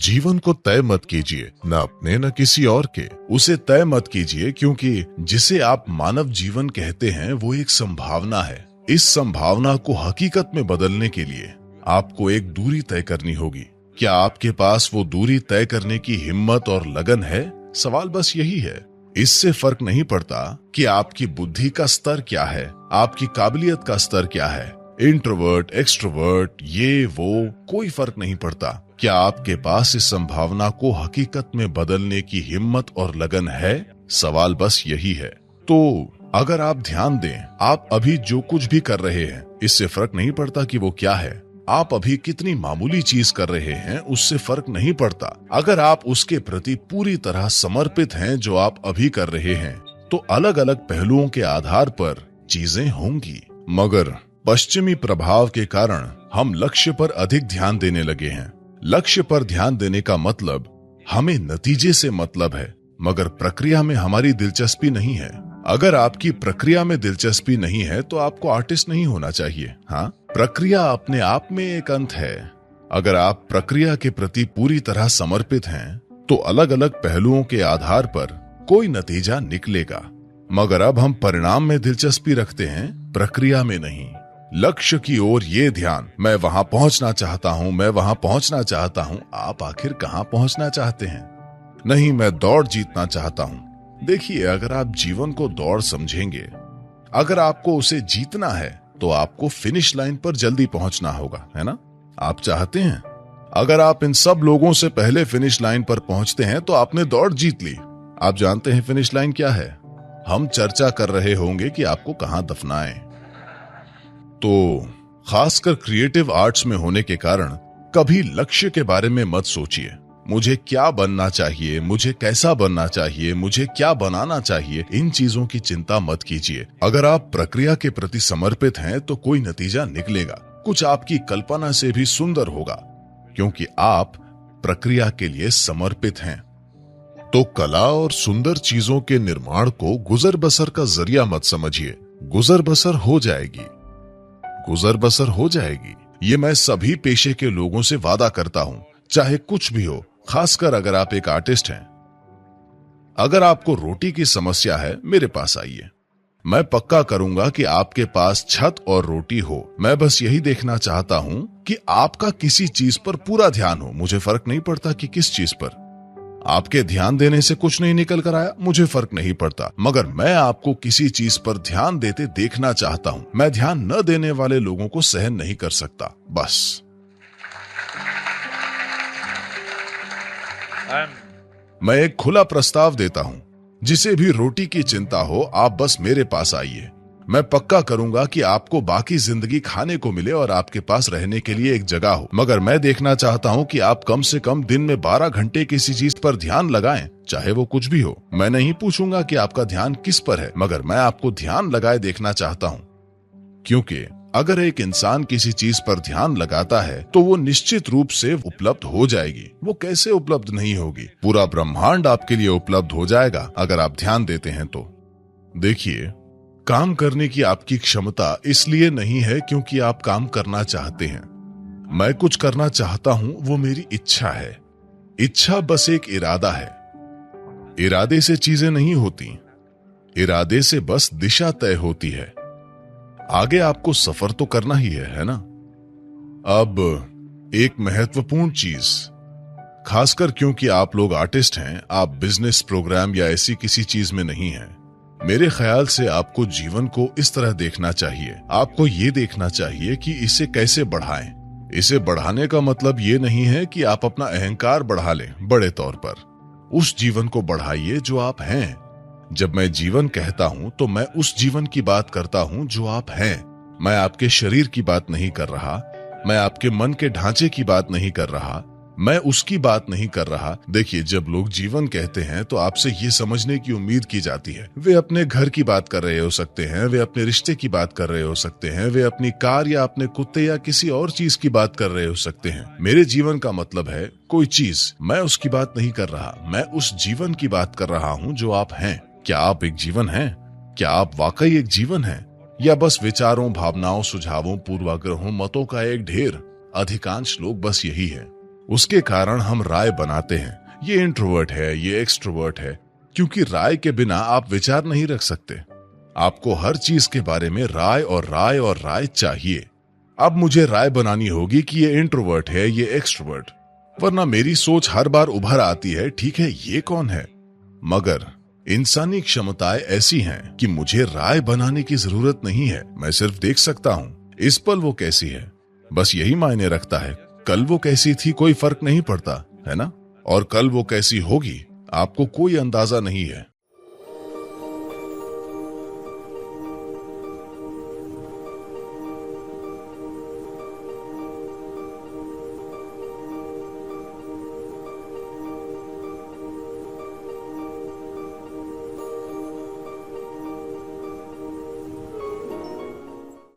जीवन को तय मत कीजिए, न अपने न किसी और के। उसे तय मत कीजिए, क्योंकि जिसे आप मानव जीवन कहते हैं वो एक संभावना है। इस संभावना को हकीकत में बदलने के लिए आपको एक दूरी तय करनी होगी। क्या आपके पास वो दूरी तय करने की हिम्मत और लगन है? सवाल बस यही है। इससे फर्क नहीं पड़ता कि आपकी बुद्धि का स्तर क्या है, आपकी काबिलियत का स्तर क्या है, इंट्रोवर्ट, एक्सट्रोवर्ट, ये वो, कोई फर्क नहीं पड़ता। क्या आपके पास इस संभावना को हकीकत में बदलने की हिम्मत और लगन है? सवाल बस यही है। तो अगर आप ध्यान दें, आप अभी जो कुछ भी कर रहे हैं, इससे फर्क नहीं पड़ता कि वो क्या है। आप अभी कितनी मामूली चीज कर रहे हैं, उससे फर्क नहीं पड़ता। अगर आप उसके प्रति पूरी तरह समर्पित हैं जो आप अभी कर रहे हैं, तो अलग अलग पहलुओं के आधार पर चीजें होंगी। मगर पश्चिमी प्रभाव के कारण हम लक्ष्य पर अधिक ध्यान देने लगे हैं। लक्ष्य पर ध्यान देने का मतलब हमें नतीजे से मतलब है, मगर प्रक्रिया में हमारी दिलचस्पी नहीं है। अगर आपकी प्रक्रिया में दिलचस्पी नहीं है तो आपको आर्टिस्ट नहीं होना चाहिए। हाँ, प्रक्रिया अपने आप में एक अंत है। अगर आप प्रक्रिया के प्रति पूरी तरह समर्पित हैं, तो अलग अलग पहलुओं के आधार पर कोई नतीजा निकलेगा। मगर अब हम परिणाम में दिलचस्पी रखते हैं, प्रक्रिया में नहीं। लक्ष्य की ओर ये ध्यान, मैं वहां पहुंचना चाहता हूं, मैं वहां पहुंचना चाहता हूं। आप आखिर कहां पहुंचना चाहते हैं? नहीं, मैं दौड़ जीतना चाहता हूं। देखिए, अगर आप जीवन को दौड़ समझेंगे, अगर आपको उसे जीतना है, तो आपको फिनिश लाइन पर जल्दी पहुंचना होगा, है ना? आप चाहते हैं? अगर आप इन सब लोगों से पहले फिनिश लाइन पर पहुंचते हैं तो आपने दौड़ जीत ली। आप जानते हैं फिनिश लाइन क्या है? हम चर्चा कर रहे होंगे कि आपको कहां दफनाएं। तो खासकर क्रिएटिव आर्ट्स में होने के कारण कभी लक्ष्य के बारे में मत सोचिए। मुझे क्या बनना चाहिए, मुझे कैसा बनना चाहिए, मुझे क्या बनाना चाहिए, इन चीजों की चिंता मत कीजिए। अगर आप प्रक्रिया के प्रति समर्पित हैं तो कोई नतीजा निकलेगा। कुछ आपकी कल्पना से भी सुंदर होगा, क्योंकि आप प्रक्रिया के लिए समर्पित हैं। तो कला और सुंदर चीजों के निर्माण को गुजर बसर का जरिया मत समझिए। गुजर बसर हो जाएगी, गुजर बसर हो जाएगी। ये मैं सभी पेशे के लोगों से वादा करता हूं, चाहे कुछ भी हो, खासकर अगर आप एक आर्टिस्ट हैं। अगर आपको रोटी की समस्या है, मेरे पास आइए। मैं पक्का करूंगा कि आपके पास छत और रोटी हो। मैं बस यही देखना चाहता हूं कि आपका किसी चीज पर पूरा ध्यान हो। मुझे फर्क नहीं पड़ता कि किस चीज पर। आपके ध्यान देने से कुछ नहीं निकल कर आया, मुझे फर्क नहीं पड़ता, मगर मैं आपको किसी चीज पर ध्यान देते देखना चाहता हूं। मैं ध्यान न देने वाले लोगों को सहन नहीं कर सकता। बस मैं एक खुला प्रस्ताव देता हूं। जिसे भी रोटी की चिंता हो, आप बस मेरे पास आइए। मैं पक्का करूंगा कि आपको बाकी जिंदगी खाने को मिले और आपके पास रहने के लिए एक जगह हो। मगर मैं देखना चाहता हूं कि आप कम से कम दिन में 12 घंटे किसी चीज पर ध्यान लगाएं, चाहे वो कुछ भी हो। मैं नहीं पूछूंगा कि आपका ध्यान किस पर है, मगर मैं आपको ध्यान लगाए देखना चाहता हूं। क्योंकि अगर एक इंसान किसी चीज पर ध्यान लगाता है तो वो निश्चित रूप से उपलब्ध हो जाएगी। वो कैसे उपलब्ध नहीं होगी? पूरा ब्रह्मांड आपके लिए उपलब्ध हो जाएगा अगर आप ध्यान देते हैं तो। देखिए, काम करने की आपकी क्षमता इसलिए नहीं है क्योंकि आप काम करना चाहते हैं। मैं कुछ करना चाहता हूं, वो मेरी इच्छा है। इच्छा बस एक इरादा है। इरादे से चीजें नहीं होती, इरादे से बस दिशा तय होती है। आगे आपको सफर तो करना ही है ना? अब एक महत्वपूर्ण चीज, खासकर क्योंकि आप लोग आर्टिस्ट हैं, आप बिजनेस प्रोग्राम या ऐसी किसी चीज में नहीं हैं। मेरे ख्याल से आपको जीवन को इस तरह देखना चाहिए। आपको ये देखना चाहिए कि इसे कैसे बढ़ाएं। इसे बढ़ाने का मतलब ये नहीं है कि आप अपना अहंकार बढ़ा लें बड़े तौर पर। उस जीवन को बढ़ाइए जो आप हैं। जब मैं जीवन कहता हूं तो मैं उस जीवन की बात करता हूं जो आप हैं। मैं आपके शरीर की बात नहीं कर रहा, मैं आपके मन के ढांचे की बात नहीं कर रहा, मैं उसकी बात नहीं कर रहा। देखिए, जब लोग जीवन कहते हैं तो आपसे ये समझने की उम्मीद की जाती है। वे अपने घर की बात कर रहे हो सकते हैं, वे अपने रिश्ते की बात कर रहे हो सकते हैं, वे अपनी कार या अपने कुत्ते या किसी और चीज की बात कर रहे हो सकते हैं। मेरे जीवन का मतलब है कोई चीज, मैं उसकी बात नहीं कर रहा, मैं उस जीवन की बात कर रहा हूँ जो आप हैं। क्या आप एक जीवन हैं? क्या आप वाकई एक जीवन हैं, या बस विचारों, भावनाओं, सुझावों, पूर्वाग्रहों, मतों का एक ढेर? अधिकांश लोग बस यही है। उसके कारण हम राय बनाते हैं, ये इंट्रोवर्ट है, ये एक्सट्रोवर्ट है, क्योंकि राय के बिना आप विचार नहीं रख सकते। आपको हर चीज के बारे में राय और राय और राय चाहिए। अब मुझे राय बनानी होगी कि ये इंट्रोवर्ट है, ये एक्सट्रोवर्ट, वरना मेरी सोच हर बार उभर आती है, ठीक है ये कौन है। मगर इंसानी क्षमताएं ऐसी हैं कि मुझे राय बनाने की जरूरत नहीं है, मैं सिर्फ देख सकता हूं इस पल वो कैसी है, बस यही मायने रखता है। कल वो कैसी थी कोई फर्क नहीं पड़ता, है ना? और कल वो कैसी होगी आपको कोई अंदाजा नहीं है।